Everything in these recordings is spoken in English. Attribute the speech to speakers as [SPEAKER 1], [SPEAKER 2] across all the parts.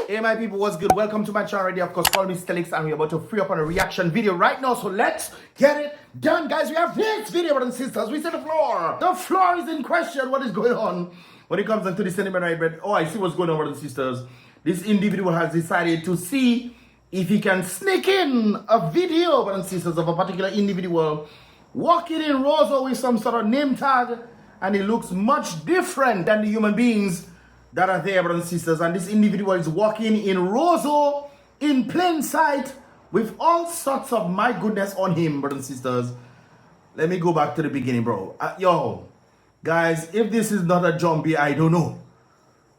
[SPEAKER 1] Hey my people, what's good? Welcome to my channel already. Of course, call me ST3LYX and we're about to free up on a reaction video right now. So let's get it done, guys. We have this video, brothers and sisters. We see the floor. The floor is in question. What is going on when it comes into the sentiment right? But oh, I see what's going on, brothers and sisters. This individual has decided to see if he can sneak in a video, brothers and sisters, of a particular individual walking in Roseau with some sort of name tag, and it looks much different than the human beings that are there, brothers and sisters. And this individual is walking in Roseau in plain sight with all sorts of my goodness on him, brothers and sisters. Let me go back to the beginning, bro. Yo, guys, if this is not a zombie, I don't know.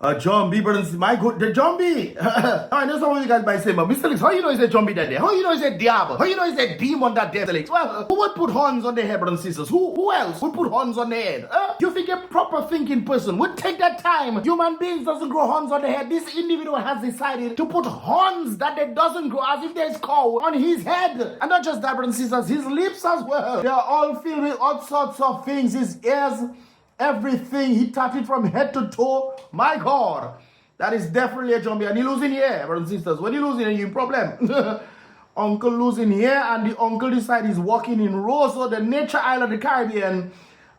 [SPEAKER 1] A zombie, brothers, my good, the zombie. I know some of you guys might say, but ST3LYX, how you know it's a zombie that there? How you know it's a diablo? How you know it's a demon that there, ST3LYX? Well, who would put horns on their head, brothers and sisters? Who else would put horns on their head? You think a proper thinking person would take that time? Human beings doesn't grow horns on their head. This individual has decided to put horns that they doesn't grow, as if there's cow, on his head. And not just that, brothers and sisters, his lips as well. They are all filled with all sorts of things. His ears, everything, he tatted from head to toe. My God, that is definitely a zombie. And he losing here, brothers and sisters. When you losing here, you problem. Uncle losing here, and the uncle decides he's walking in Roseau, the nature island of the Caribbean,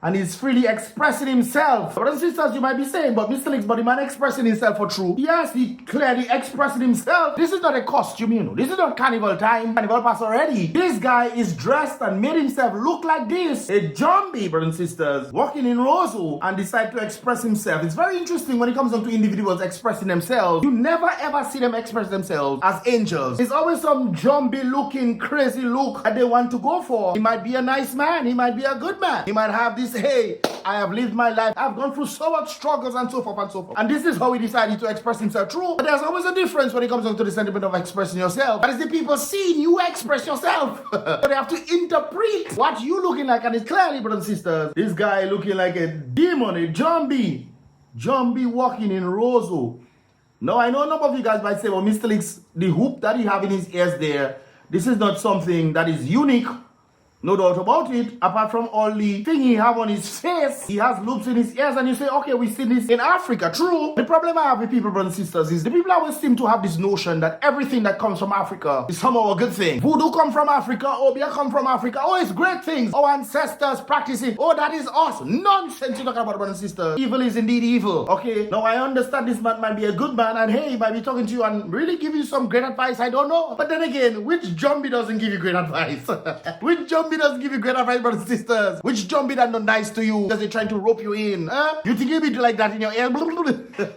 [SPEAKER 1] and he's freely expressing himself. Brothers and sisters, you might be saying, but ST3LYX, but the man expressing himself for true. Yes, he clearly expressing himself. This is not a costume, you know. This is not carnival time. Carnival pass already. This guy is dressed and made himself look like this. A zombie, brothers and sisters, walking in Roseau and decide to express himself. It's very interesting when it comes down to individuals expressing themselves. You never ever see them express themselves as angels. It's always some zombie looking, crazy look that they want to go for. He might be a nice man. He might be a good man. He might have this, hey, I have lived my life. I've gone through so much struggles and so forth and so forth. And this is how he decided to express himself. True. But there's always a difference when it comes down to the sentiment of expressing yourself. That is the people seeing you express yourself. So they have to interpret what you looking like. And it's clearly, brothers and sisters, this guy looking like a demon, a zombie. Zombie walking in Roseau. Now, I know a number of you guys might say, well, ST3LYX, the hoop that he have in his ears there, this is not something that is unique. No doubt about it. Apart from all the thing he have on his face, he has loops in his ears, and you say, okay, we see this in Africa. True. The problem I have with people, brothers and sisters, is the people always seem to have this notion that everything that comes from Africa is somehow a good thing. Voodoo come from Africa, Obia come from Africa. Oh, it's great things. Our ancestors practicing. Oh, that is us. Nonsense you're talking about, brothers and sisters. Evil is indeed evil. Okay. Now I understand this man might be a good man, and hey, he might be talking to you and really give you some great advice. I don't know. But then again, which zombie doesn't give you great advice? Which zombie doesn't give you great advice, brothers and sisters? Which zombie that not nice to you? Does he trying to rope you in? You think he'll be like that in your ear?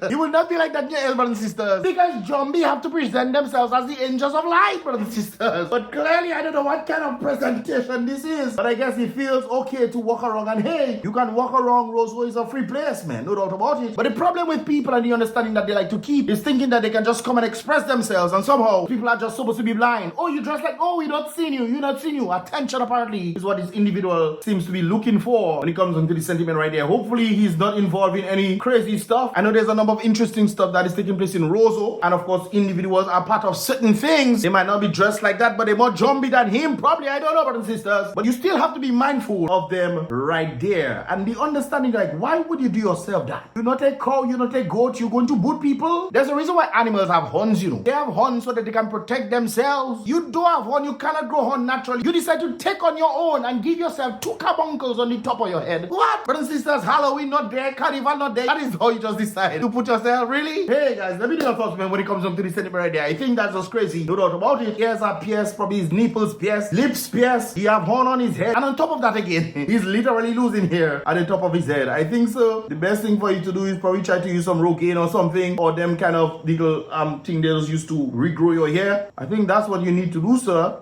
[SPEAKER 1] He will not be like that in your ear, brothers and sisters. Because zombie have to present themselves as the angels of light, brothers and sisters. But clearly, I don't know what kind of presentation this is. But I guess he feels okay to walk around. And hey, you can walk around. Roseau is a free place, man. No doubt about it. But the problem with people and the understanding that they like to keep is thinking that they can just come and express themselves. And somehow, people are just supposed to be blind. Oh, you dress like, oh, we not seen you. You not seen you. Attention, apparently, is what this individual seems to be looking for when it comes into the sentiment right there. Hopefully he's not involved in any crazy stuff. I know there's a number of interesting stuff that is taking place in Roseau, and of course individuals are part of certain things. They might not be dressed like that, but they're more zombie than him, probably. I don't know, brothers and sisters, but you still have to be mindful of them right there, and the understanding, like, why would you do yourself that? You're not a cow, you're not a goat, you're going to boot people. There's a reason why animals have horns, you know. They have horns so that they can protect themselves. You don't have horn, you cannot grow horn naturally. You decide to take on your own and give yourself 2 carbuncles on the top of your head. What? Brothers and sisters, Halloween not there, Carnival not there. That is how you just decide to put yourself, really? Hey guys, let me know your thoughts, man, when it comes to the sentiment right there. I think that's just crazy. No doubt about it. Ears are pierced, probably his nipples pierced, lips pierced. He have horn on his head. And on top of that again, he's literally losing hair at the top of his head. I think so. The best thing for you to do is probably try to use some Rogaine or something, or them kind of little thing they just used to regrow your hair. I think that's what you need to do, sir.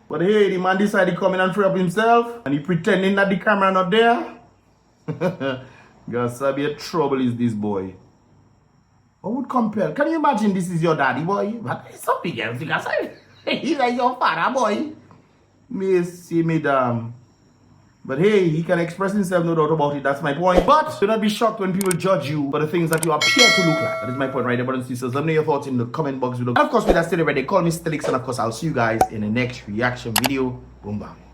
[SPEAKER 1] But hey, the man decided to come in and free up himself, and he pretending that the camera not there. Guys, a trouble is this boy. What would compel? Can you imagine this is your daddy, boy? But it's something else, because he's like your father, boy. Me see me damn. But hey, he can express himself, no doubt about it. That's my point. But do not be shocked when people judge you for the things that you appear to look like. That is my point right there, brothers and sisters. Let me know your thoughts in the comment box below. And of course, with that still ready, call me ST3LYX, and of course, I'll see you guys in the next reaction video. Boom, bam.